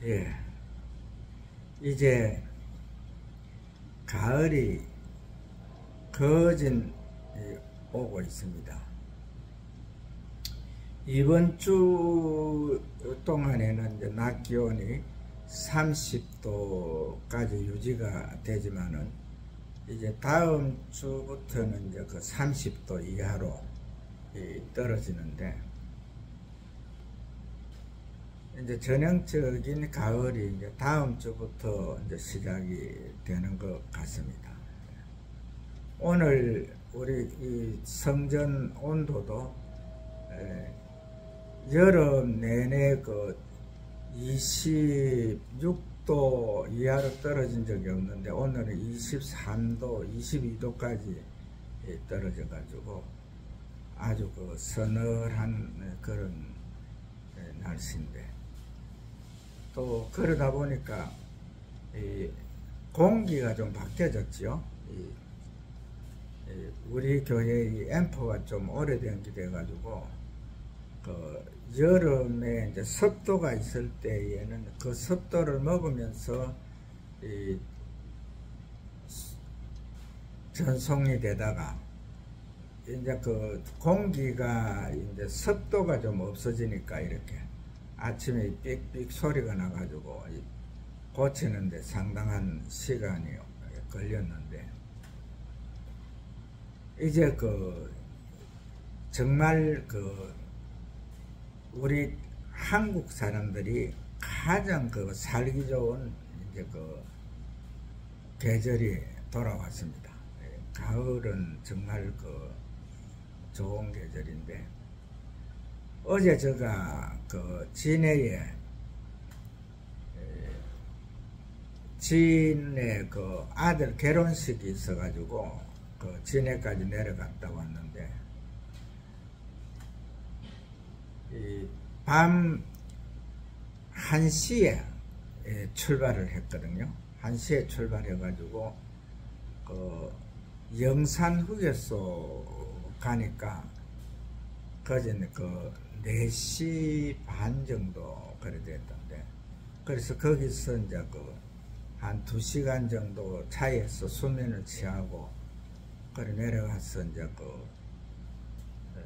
예, 이제 가을이 거진 오고 있습니다. 이번 주 동안에는 이제 낮 기온이 30도까지 유지가 되지만은 이제 다음 주부터는 이제 그 30도 이하로 떨어지는데, 이제 전형적인 가을이 이제 다음 주부터 이제 시작이 되는 것 같습니다. 오늘 우리 이 성전 온도도 여름 내내 그 26도 이하로 떨어진 적이 없는데, 오늘은 23도, 22도까지 떨어져 가지고 아주 그 서늘한 그런 날씨인데, 또 그러다 보니까 이 공기가 좀 바뀌어졌죠. 우리 교회 이 앰프가 좀 오래된 게 돼가지고 그 여름에 이제 습도가 있을 때에는 그 습도를 먹으면서 이 전송이 되다가, 이제 그 공기가 이제 습도가 좀 없어지니까 이렇게 아침에 삑삑 소리가 나가지고 고치는데 상당한 시간이 걸렸는데, 이제 그 정말 그 우리 한국 사람들이 가장 그 살기 좋은 이제 그 계절이 돌아왔습니다. 가을은 정말 그 좋은 계절인데, 어제 제가 그 진해에 지인의 그 아들 결혼식이 있어가지고 그 진해까지 내려갔다 왔는데, 밤 1시에 출발을 했거든요. 1시에 출발해가지고 그 영산 휴게소 가니까 거진 그 4시 반 정도 그래 됐던데, 그래서 거기서 이제 그 한 2시간 정도 차에서 수면을 취하고 그래 내려가서 이제 그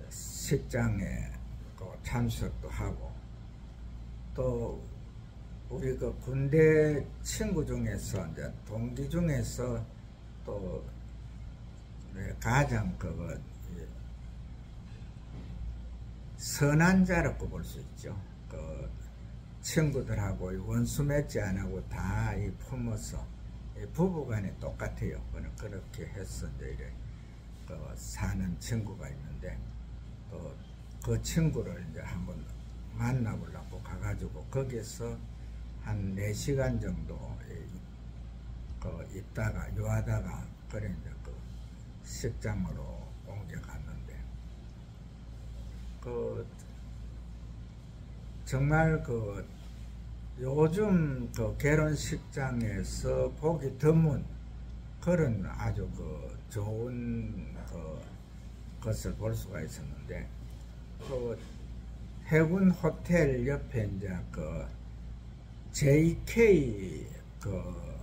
식장에 그 참석도 하고, 또 우리 그 군대 친구 중에서 이제 동기 중에서 또 가장 그거 선한 자라고 볼 수 있죠. 그 친구들하고 원수 맺지 안 하고 다 품어서 부부간에 똑같아요. 그렇게 해서 이제 그 사는 친구가 있는데, 또 그 친구를 이제 한번 만나보려고 가가지고 거기서 한 4시간 정도 그 있다가 요하다가 그래 이제 그 식장으로 옮겨갔는데, 그 정말 그 요즘 그 결혼식장에서 보기 드문 그런 아주 그 좋은 그 것을 볼 수가 있었는데, 그 해군 호텔 옆에 이제 그 JK 그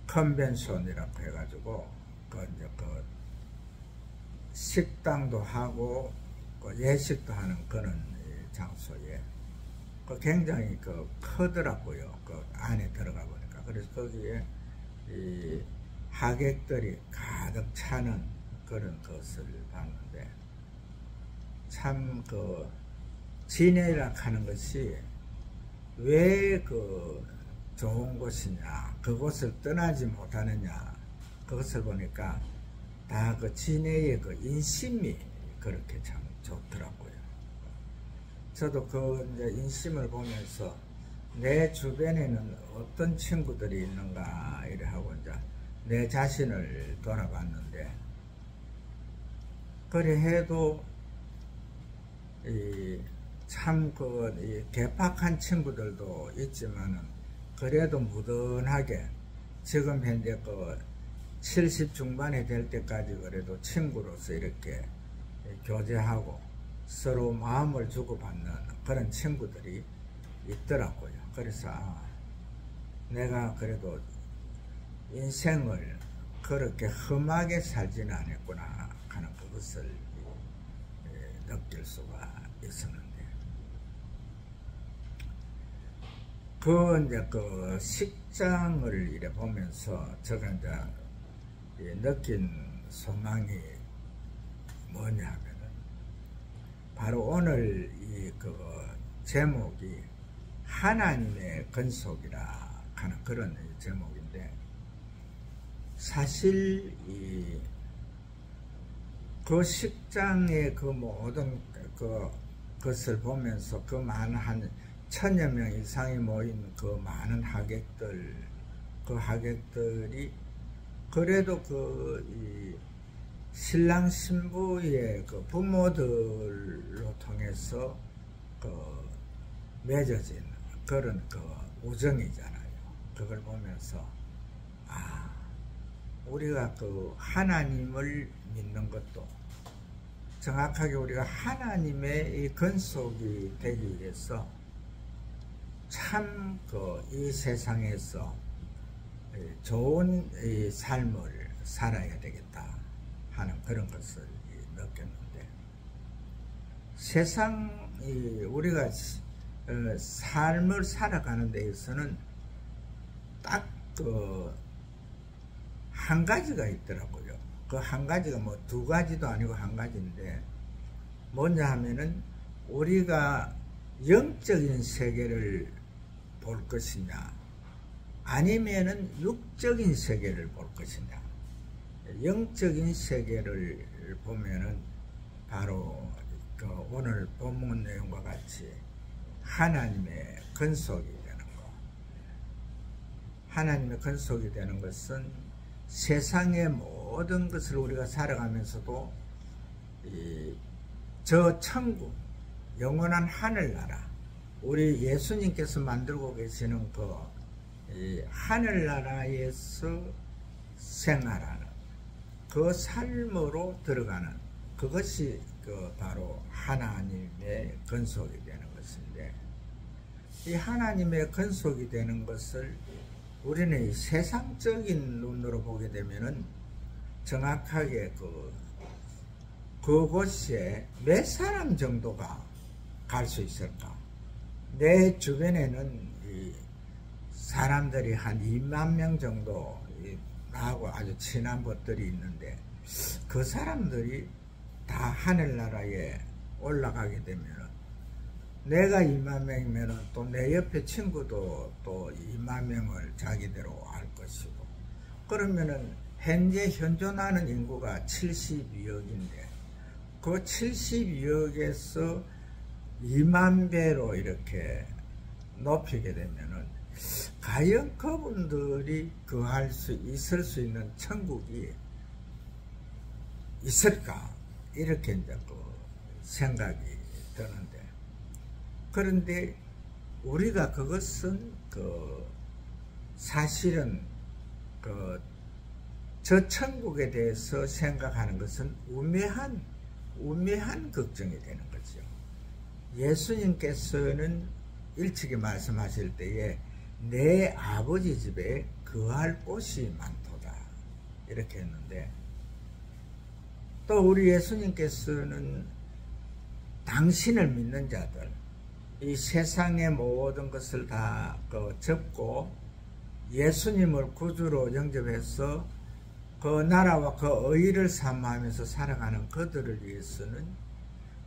컨벤션이라고 해가지고 그 이제 그 식당도 하고 그 예식도 하는 그런 장소에 그 굉장히 그 크더라고요. 그 안에 들어가 보니까. 그래서 거기에 이 하객들이 가득 차는 그런 것을 봤는데, 참 그 진해라 하는 것이 왜 그 좋은 곳이냐, 그곳을 떠나지 못하느냐, 그것을 보니까 다 그 진해의 그 인심이 그렇게 참 좋더라고요. 저도 그 이제 인심을 보면서 내 주변에는 어떤 친구들이 있는가 이래 하고 이제 내 자신을 돌아봤는데, 그래 해도 참 그 개팍한 친구들도 있지만은 그래도 무던하게 지금 현재 그 70 중반에 될 때까지 그래도 친구로서 이렇게 교제하고 서로 마음을 주고받는 그런 친구들이 있더라고요. 그래서 내가 그래도 인생을 그렇게 험하게 살지는 않았구나 하는 그것을 느낄 수가 있었는데, 그 식장을 이래 보면서 제가 이제 느낀 소망이 뭐냐 하면은, 바로 오늘 그 제목이 하나님의 근속이라 하는 그런 제목인데, 사실 그 식장의 그 모든 것을 보면서 그 많은 한 1000여 명 이상이 모인 그 많은 하객들, 그 하객들이 그래도 그 신랑 신부의 그 부모들로 통해서 그 맺어진 그런 그 우정이잖아요. 그걸 보면서 우리가 그 하나님을 믿는 것도, 정확하게 우리가 하나님의 이 근속이 되기 위해서 참 이 세상에서 좋은 이 삶을 살아야 되겠다 하는 그런 것을 느꼈는데, 우리가 삶을 살아가는 데 있어서는 딱 한 가지가 있더라고요. 그 한 가지가 뭐 두 가지도 아니고 한 가지인데, 뭐냐 하면은 우리가 영적인 세계를 볼 것이냐, 아니면은 육적인 세계를 볼 것이냐. 영적인 세계를 보면은 바로 그 오늘 본문 내용과 같이 하나님의 근속이 되는 것. 하나님의 근속이 되는 것은 세상의 모든 것을 우리가 살아가면서도 저 천국, 영원한 하늘나라, 우리 예수님께서 만들고 계시는 그 하늘나라에서 생활하는 그 삶으로 들어가는 그것이 바로 하나님의 근속이 되는 것인데, 이 하나님의 근속이 되는 것을 우리는 이 세상적인 눈으로 보게 되면은 정확하게 그곳에 몇 사람 정도가 갈 수 있을까? 내 주변에는 사람들이 한 2만 명 정도 나하고 아주 친한 것들이 있는데, 그 사람들이 다 하늘나라에 올라가게 되면은, 내가 2만 명이면은 또 내 옆에 친구도 또 2만 명을 자기대로 할 것이고, 그러면은 현재 현존하는 인구가 72억인데 그 72억에서 2만 배로 이렇게 높이게 되면은 과연 그분들이 거할 수 있을 수 있는 천국이 있을까? 이렇게 이제 생각이 드는데, 그런데 우리가 그것은 사실은 저 천국에 대해서 생각하는 것은 우매한 걱정이 되는 거죠. 예수님께서는 일찍이 말씀하실 때에 내 아버지 집에 거할 곳이 많도다 이렇게 했는데, 또 우리 예수님께서는 당신을 믿는 자들, 이 세상의 모든 것을 다 접고 예수님을 구주로 영접해서 그 나라와 그 의를 사모하면서 살아가는 그들을 위해서는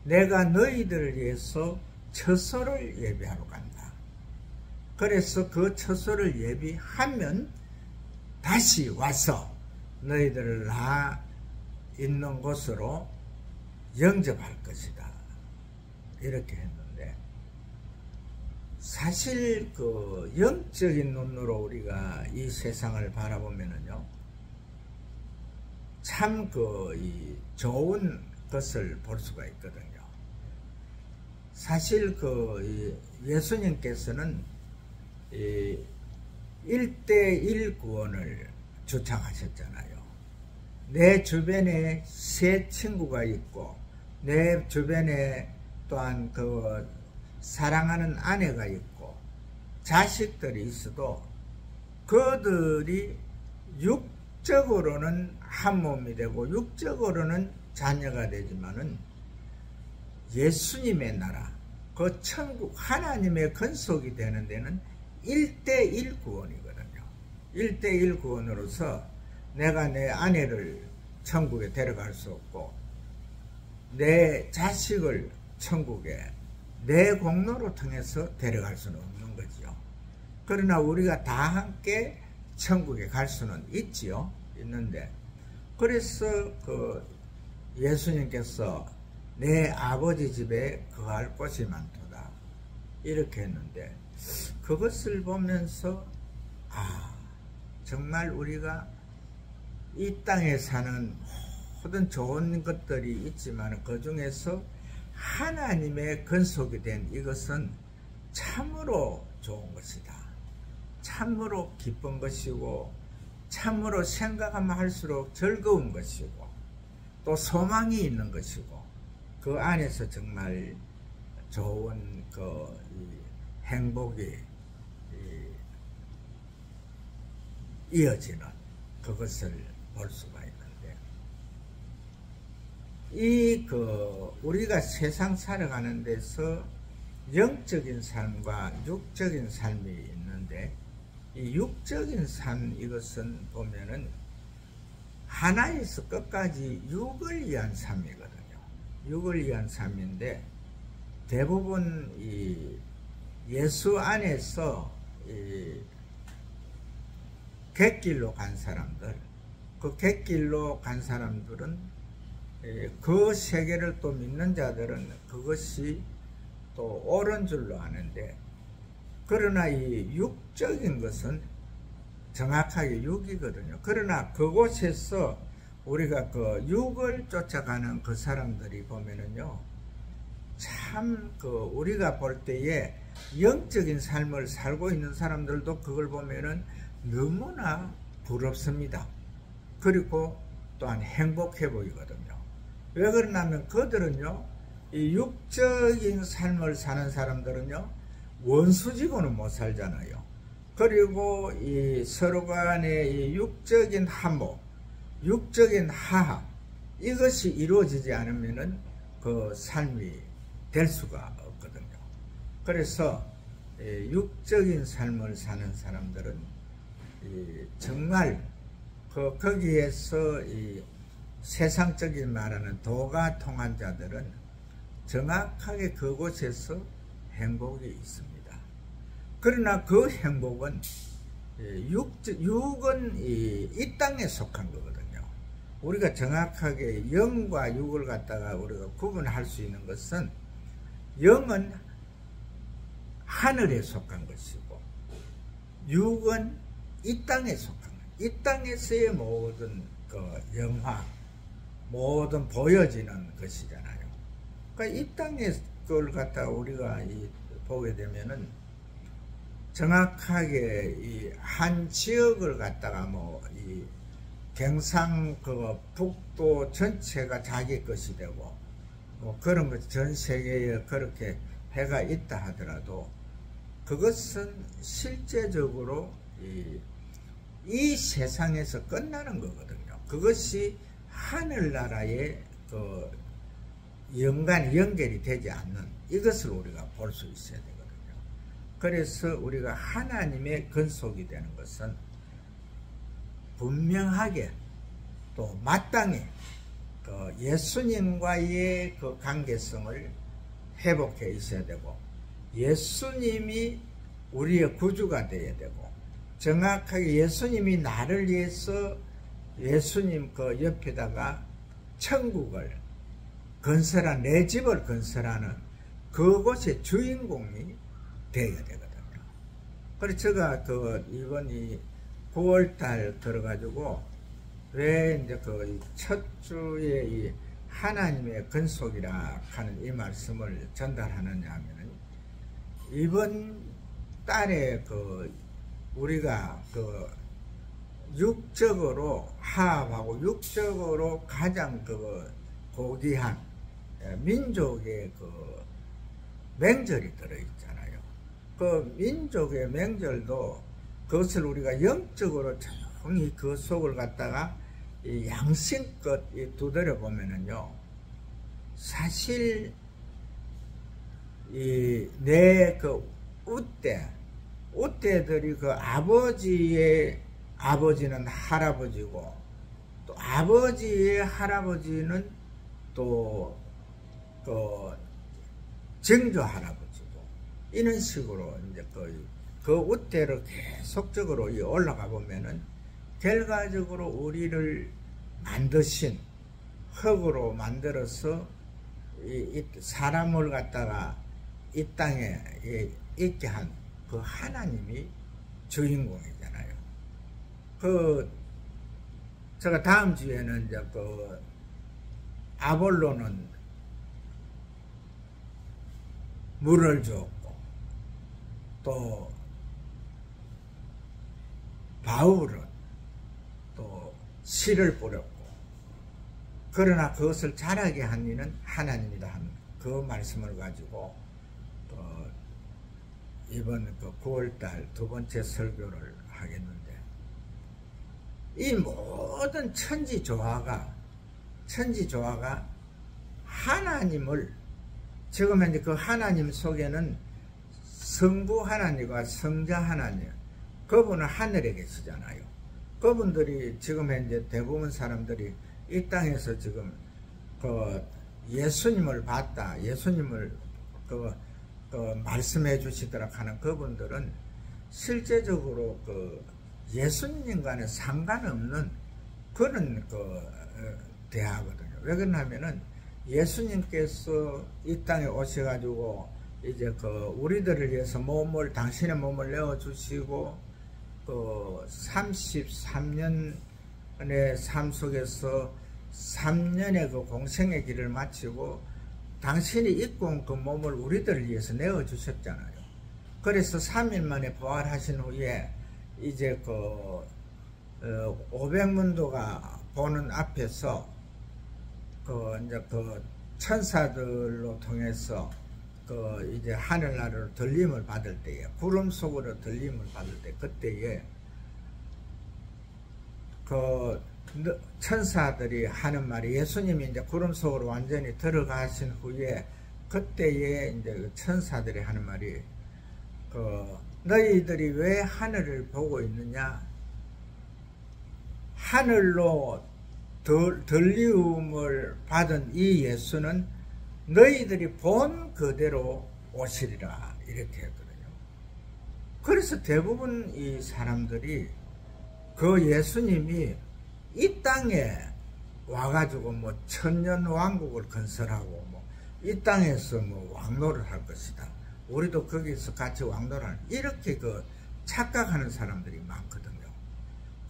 내가 너희들을 위해서 처소를 예비하러 간다. 그래서 그 처소를 예비하면 다시 와서 너희들을 나 있는 곳으로 영접할 것이다. 이렇게 했는데, 사실 영적인 눈으로 우리가 이 세상을 바라보면은요, 참 좋은 것을 볼 수가 있거든요. 사실 예수님께서는 1:1 구원을 주창하셨잖아요. 내 주변에 새 친구가 있고 내 주변에 또한 사랑하는 아내가 있고 자식들이 있어도 그들이 육적으로는 한 몸이 되고 육적으로는 자녀가 되지만은 예수님의 나라, 그 천국 하나님의 근속이 되는 데는 1:1 구원이거든요. 1:1 구원으로서 내가 내 아내를 천국에 데려갈 수 없고 내 자식을 천국에 내 공로로 통해서 데려갈 수는 없는 거지요. 그러나 우리가 다 함께 천국에 갈 수는 있지요. 있는데 그래서 그 예수님께서 내 아버지 집에 거할 곳이 많도다 이렇게 했는데 그것을 보면서 정말 우리가 이 땅에 사는 모든 좋은 것들이 있지만 그 중에서 하나님의 근속이 된 이것은 참으로 좋은 것이다. 참으로 기쁜 것이고 참으로 생각하면 할수록 즐거운 것이고 또 소망이 있는 것이고 그 안에서 정말 좋은 그 행복이 이어지는 그것을 볼 수가 있는데 우리가 세상 살아가는 데서 영적인 삶과 육적인 삶이 있는데 이 육적인 삶 이것은 보면은 하나에서 끝까지 육을 위한 삶이거든요. 육을 위한 삶인데 대부분 이 예수 안에서 이 객길로 간 사람들, 그 객길로 간 사람들은 그 세계를 또 믿는 자들은 그것이 또 옳은 줄로 아는데 그러나 이 육적인 것은 정확하게 육이거든요. 그러나 그곳에서 우리가 그 육을 쫓아가는 그 사람들이 보면은요, 참 우리가 볼 때에 영적인 삶을 살고 있는 사람들도 그걸 보면은 너무나 부럽습니다. 그리고 또한 행복해 보이거든요. 왜 그러냐면 그들은요, 이 육적인 삶을 사는 사람들은요, 원수지고는 못 살잖아요. 그리고 이 서로 간의 이 육적인 화목, 육적인 화합, 이것이 이루어지지 않으면은 그 삶이 될 수가 없거든요. 그래서 육적인 삶을 사는 사람들은 정말 거기에서 이 세상적인 말하는 도가 통한 자들은 정확하게 그곳에서 행복이 있습니다. 그러나 그 행복은 육은 이 땅에 속한 거거든요. 우리가 정확하게 영과 육을 갖다가 우리가 구분할 수 있는 것은 영은 하늘에 속한 것이고 육은 이 땅에 속한 것. 이 땅에서의 모든 그 영화, 모든 보여지는 것이잖아요. 그러니까 이 땅의 걸 갖다가 우리가 보게 되면은 정확하게 이 한 지역을 갖다가 이 경상 북도 전체가 자기 것이 되고 그런 것 전 세계에 그렇게 해가 있다 하더라도 그것은 실제적으로 이 세상에서 끝나는 거거든요. 그것이 하늘나라의 연결이 되지 않는 이것을 우리가 볼 수 있어야 되거든요. 그래서 우리가 하나님의 근속이 되는 것은 분명하게 또 마땅히 예수님과의 그 관계성을 회복해 있어야 되고 예수님이 우리의 구주가 되어야 되고 정확하게 예수님이 나를 위해서 예수님 그 옆에다가 천국을 건설한 내 집을 건설하는 그곳의 주인공이 되어야 되거든요. 그래서 제가 이번 9월달 들어가지고 왜 이제 첫 주에 이 하나님의 근속이라 하는 이 말씀을 전달하느냐 하면은 이번 달에 우리가 육적으로 화합하고 육적으로 가장 고귀한 민족의 맹절이 들어있잖아요. 그 민족의 맹절도 그것을 우리가 영적으로 조용히 그 속을 갖다가 양심껏 두드려 보면은요, 사실 내 그 우대들이 그 아버지의 아버지는 할아버지고, 또 아버지의 할아버지는 또 그 증조 할아버지고, 이런 식으로 이제 그 우대를 계속적으로 올라가 보면은 결과적으로 우리를 만드신, 흙으로 만들어서 이 사람을 갖다가 이 땅에 있게 한 그 하나님이 주인공이잖아요. 제가 다음 주에는 이제 아볼로는 물을 주었고, 또 바울은 또 씨를 뿌렸고, 그러나 그것을 자라게 한 이는 하나님이다 하는 그 말씀을 가지고 이번 9월달 두 번째 설교를 하겠는데, 이 모든 천지조화가 하나님을, 지금 현재 그 하나님 속에는 성부 하나님과 성자 하나님, 그분은 하늘에 계시잖아요. 그분들이 지금 현재 대부분 사람들이 이 땅에서 지금 예수님을 봤다, 예수님을 말씀해 주시도록 하는 그분들은 실제적으로 예수님과는 상관없는 그런 대화거든요. 왜 그러냐면은 예수님께서 이 땅에 오셔가지고 이제 우리들을 위해서 당신의 몸을 내어 주시고 33년의 삶 속에서 3년의 공생의 길을 마치고 당신이 입고 온 그 몸을 우리들을 위해서 내어 주셨잖아요. 그래서 3일 만에 부활하신 후에 이제 500문도가 보는 앞에서 이제 천사들로 통해서 이제 하늘나라로 들림을 받을 때에, 구름 속으로 들림을 받을 때, 그때에 천사들이 하는 말이, 예수님이 이제 구름 속으로 완전히 들어가신 후에 그때에 이제 천사들이 하는 말이, 너희들이 왜 하늘을 보고 있느냐? 하늘로 들리움을 받은 이 예수는 너희들이 본 그대로 오시리라, 이렇게 했거든요. 그래서 대부분 이 사람들이 그 예수님이 이 땅에 와가지고 천년 왕국을 건설하고 이 땅에서 왕노를 할 것이다, 우리도 거기서 같이 왕노를, 이렇게 착각하는 사람들이 많거든요.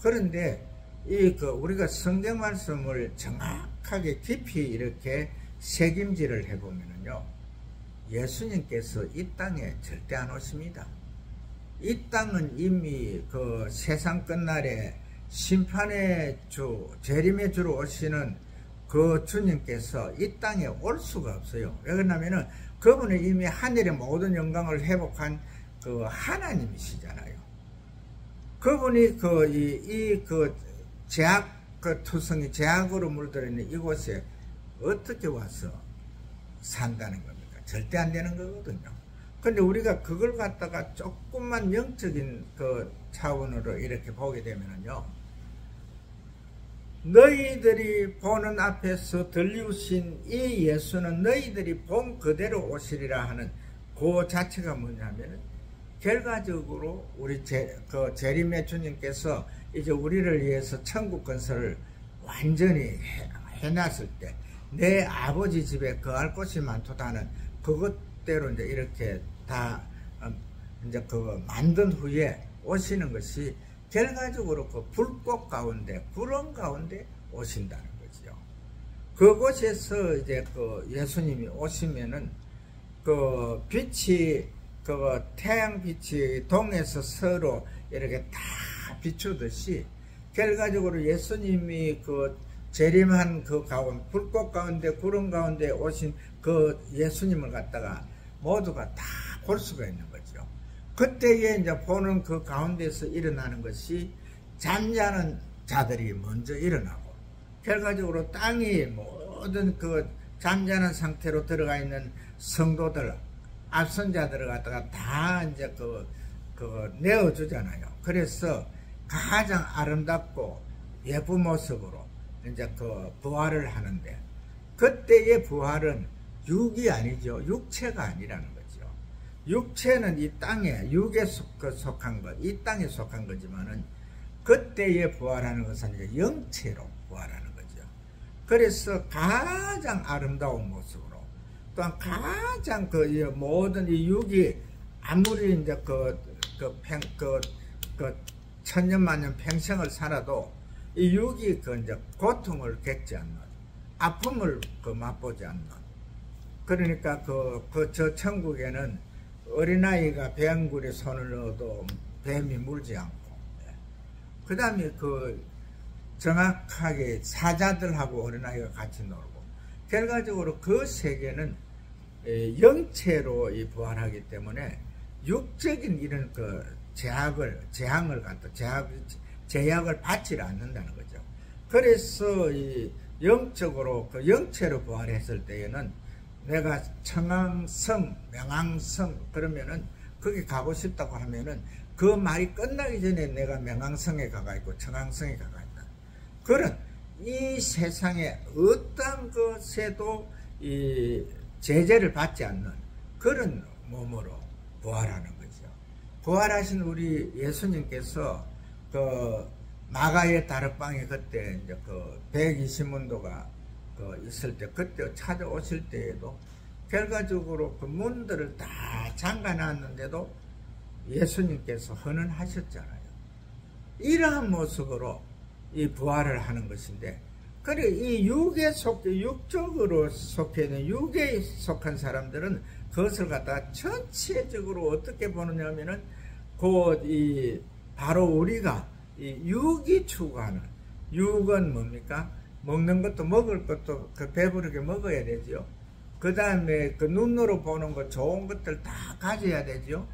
그런데 우리가 성경 말씀을 정확하게 깊이 이렇게 새김질을 해보면요, 예수님께서 이 땅에 절대 안 오십니다. 이 땅은 이미 세상 끝날에 심판의 주, 재림의 주로 오시는 그 주님께서 이 땅에 올 수가 없어요. 왜 그러냐면은 그분은 이미 하늘의 모든 영광을 회복한 하나님이시잖아요. 그분이 투성이 제약으로 물들어 있는 이곳에 어떻게 와서 산다는 겁니까? 절대 안 되는 거거든요. 근데 우리가 그걸 갖다가 조금만 영적인 차원으로 이렇게 보게 되면은요, 너희들이 보는 앞에서 들리우신 이 예수는 너희들이 본 그대로 오시리라 하는 그 자체가 뭐냐면, 결과적으로 우리 재림의 주님께서 이제 우리를 위해서 천국 건설을 완전히 해놨을 때, 내 아버지 집에 거할 곳이 많도다는 그것대로 이제 이렇게 다 이제 만든 후에 오시는 것이 결과적으로 불꽃 가운데, 구름 가운데 오신다는 거죠. 그곳에서 이제 예수님이 오시면은 빛이, 태양빛이 동에서 서로 이렇게 다 비추듯이, 결과적으로 예수님이 재림한 가운데, 불꽃 가운데, 구름 가운데 오신 예수님을 갖다가 모두가 다 볼 수가 있는 거죠. 그때에 이제 보는 그 가운데서 일어나는 것이 잠자는 자들이 먼저 일어나고, 결과적으로 땅이 모든 그 잠자는 상태로 들어가 있는 성도들, 앞선 자들을 갖다가 다 이제 내어주잖아요. 그래서 가장 아름답고 예쁜 모습으로 이제 부활을 하는데, 그때의 부활은 육이 아니죠. 육체가 아니라는 거죠. 육체는 이 땅에, 육에 속한 것, 이 땅에 속한 거지만은, 그때에 부활하는 것은 이제 영체로 부활하는 거죠. 그래서 가장 아름다운 모습으로, 또한 가장 모든 이 육이 아무리 이제 천년만년 평생을 살아도 이 육이 이제 고통을 겪지 않는, 아픔을 맛보지 않는, 그러니까 저 천국에는 어린아이가 배양굴에 손을 넣어도 뱀이 물지 않고, 그 다음에 정확하게 사자들하고 어린아이가 같이 놀고, 결과적으로 그 세계는 영체로 부활하기 때문에 육적인 이런 제약을 받지 않는다는 거죠. 그래서 영적으로 영체로 부활했을 때에는 내가 청항성, 명항성, 그러면은 거기 가고 싶다고 하면은 그 말이 끝나기 전에 내가 명항성에 가가 있고 청항성에 가가 있다. 그런 이 세상에 어떤 것에도 제재를 받지 않는 그런 몸으로 부활하는 거죠. 부활하신 우리 예수님께서 마가의 다락방에 그때 이제 120문도가 있을 때, 그때 찾아오실 때에도 결과적으로 문들을 다 잠가놨는데도 예수님께서 헌언하셨잖아요. 이러한 모습으로 이 부활을 하는 것인데, 그래 이 육적으로 속해 있는, 육에 속한 사람들은 그것을 갖다가 전체적으로 어떻게 보느냐면은 바로 우리가 이 육이 추구하는, 육은 뭡니까? 먹는 것도 먹을 것도 배부르게 먹어야 되죠. 그 다음에 눈으로 보는 것, 좋은 것들 다 가져야 되죠.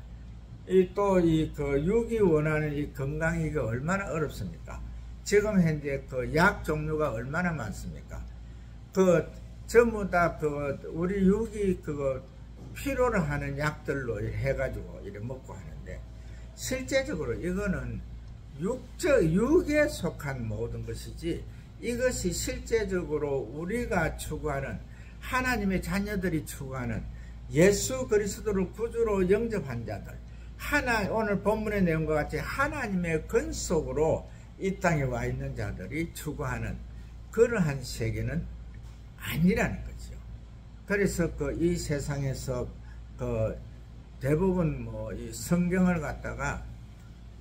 육이 원하는 이 건강이 얼마나 어렵습니까? 지금 현재 약 종류가 얼마나 많습니까? 전부 다 우리 육이 필요로 하는 약들로 해가지고 이렇게 먹고 하는데, 실제적으로 이거는 육에 속한 모든 것이지, 이것이 실제적으로 우리가 추구하는, 하나님의 자녀들이 추구하는 예수 그리스도를 구주로 영접한 자들, 오늘 본문의 내용과 같이 하나님의 근속으로 이 땅에 와 있는 자들이 추구하는 그러한 세계는 아니라는 거죠. 그래서 이 세상에서 대부분 이 성경을 갖다가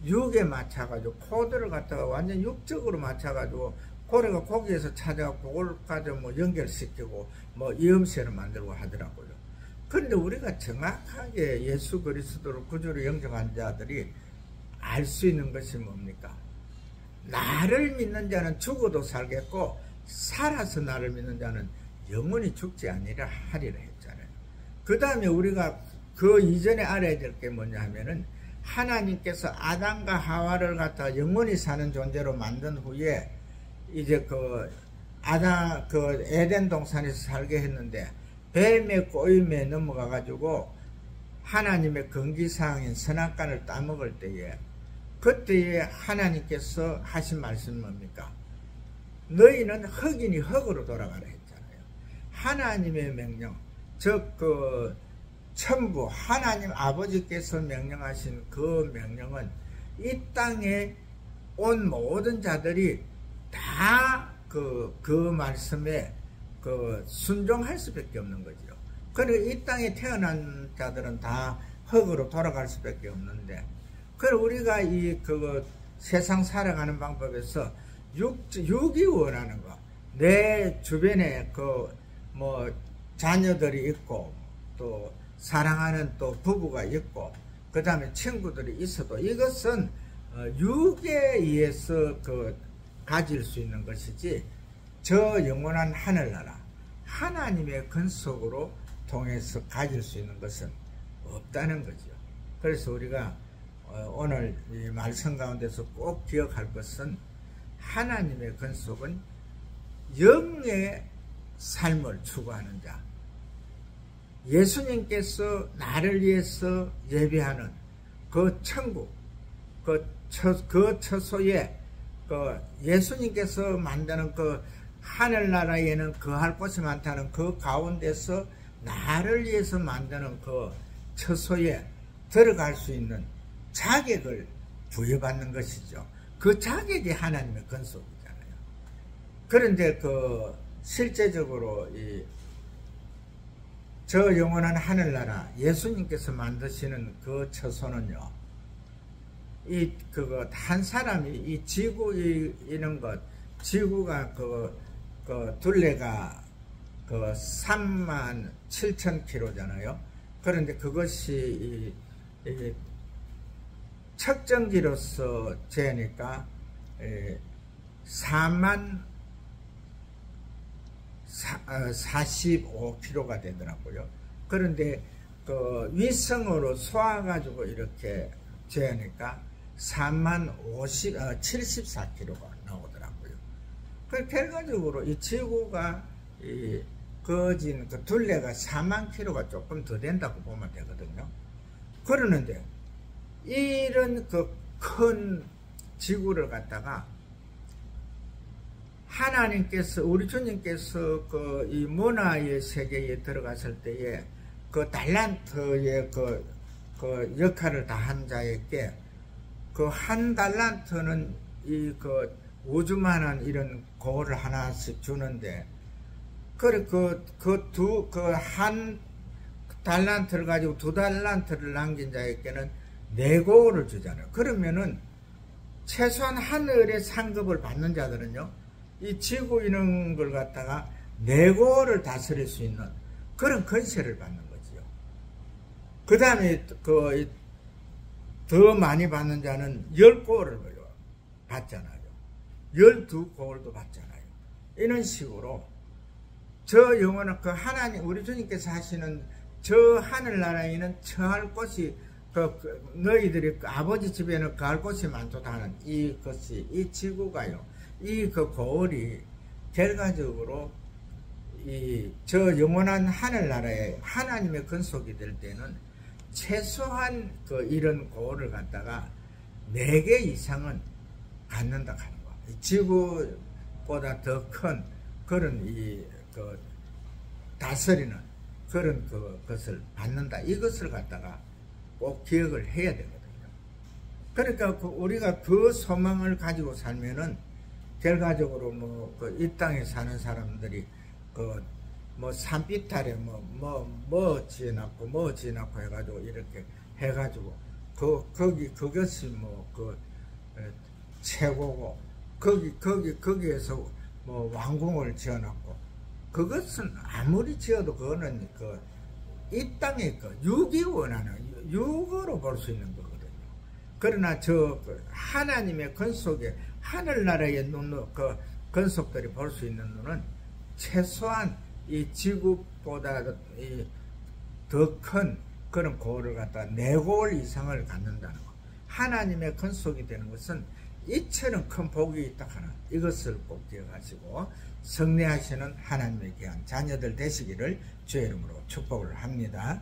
육에 맞춰가지고, 코드를 갖다가 완전 육적으로 맞춰가지고, 고래가 고기에서 찾아가고 그걸 가지고 연결시키고 이음새를 만들고 하더라고요. 그런데 우리가 정확하게 예수 그리스도를 구주로 영접한 자들이 알 수 있는 것이 뭡니까? 나를 믿는 자는 죽어도 살겠고, 살아서 나를 믿는 자는 영원히 죽지 아니라 하리라 했잖아요. 그 다음에 우리가 그 이전에 알아야 될 게 뭐냐 하면은, 하나님께서 아담과 하와를 갖다가 영원히 사는 존재로 만든 후에 이제 에덴 동산에서 살게 했는데, 뱀의 꼬임에 넘어가 가지고 하나님의 금기사항인 선악과를 따먹을 때에, 그때에 하나님께서 하신 말씀은 뭡니까? 너희는 흙이니 흙으로 돌아가라 했잖아요. 하나님의 명령, 즉 천부 하나님 아버지께서 명령하신 그 명령은 이 땅에 온 모든 자들이 다 그 말씀에 순종할 수밖에 없는 거죠. 그리고 이 땅에 태어난 자들은 다 흙으로 돌아갈 수밖에 없는데, 그리고 우리가 세상 살아가는 방법에서 육이 원하는 거, 내 주변에 자녀들이 있고, 또 사랑하는 또 부부가 있고, 그 다음에 친구들이 있어도 이것은 육에 의해서 가질 수 있는 것이지, 저 영원한 하늘나라 하나님의 근속으로 통해서 가질 수 있는 것은 없다는 거죠. 그래서 우리가 오늘 이 말씀 가운데서 꼭 기억할 것은 하나님의 근속은 영의 삶을 추구하는 자, 예수님께서 나를 위해서 예비하는 그 천국, 그 처소에 예수님께서 만드는 그 하늘나라에는 거할 곳이 많다는 그 가운데서 나를 위해서 만드는 그 처소에 들어갈 수 있는 자격을 부여받는 것이죠. 그 자격이 하나님의 근속이잖아요. 그런데 실제적으로 저 영원한 하늘나라 예수님께서 만드시는 그 처소는요, 한 사람이 이 지구 이런 것, 지구가 둘레가 37,000km잖아요. 그런데 그것이 측정기로서 재니까 40,045km가 되더라고요. 그런데 위성으로 쏘아가지고 이렇게 재니까 74km가 나오더라고요. 그 결과적으로 이 지구가 거진 둘레가 40,000km가 조금 더 된다고 보면 되거든요. 그러는데 이런 큰 지구를 갖다가 하나님께서, 우리 주님께서 이 문화의 세계에 들어갔을 때에 달란트의 역할을 다한 자에게 한 달란트는 우주만한 이런 고를 하나씩 주는데, 한 달란트를 가지고 2달란트를 남긴 자에게는 4고를 주잖아요. 그러면은 최소한 하늘의 상급을 받는 자들은요, 이 지구 이런 걸 갖다가 4고를 다스릴 수 있는 그런 권세를 받는 거지요. 그 다음에 더 많이 받는 자는 10고를 받잖아요. 12고을도 받잖아요. 이런 식으로 저 영원한 하나님, 우리 주님께서 하시는 저 하늘나라에는 처할 곳이, 너희들이 아버지 집에는 거할 곳이 많도다 하는 이 지구가요, 고을이 결과적으로 저 영원한 하늘나라에 하나님의 근속이 될 때는 최소한 이런 고을을 갖다가 4개 이상은 갖는다 하는 거. 지구보다 더 큰 그런 다스리는 그런 것을 받는다. 이것을 갖다가 꼭 기억을 해야 되거든요. 그러니까 우리가 그 소망을 가지고 살면은 결과적으로 이 땅에 사는 사람들이 산비탈에 지어놨고 해가지고 이렇게 해가지고 그것이 최고고, 거기에서 왕궁을 지어놨고, 그것은 아무리 지어도 그거는 이 땅의 육이 원하는 육으로 볼 수 있는 거거든요. 그러나 하나님의 근속에 하늘나라의 근속들이 볼 수 있는 눈은 최소한 이 지구보다 더 큰 그런 고을을 갖다 4고을 이상을 갖는다는 거. 하나님의 근속이 되는 것은 이처럼 큰 복이 있다 하는 이것을 꼭 기억하시고 성례하시는 하나님의 귀한 자녀들 되시기를 주의 이름으로 축복을 합니다.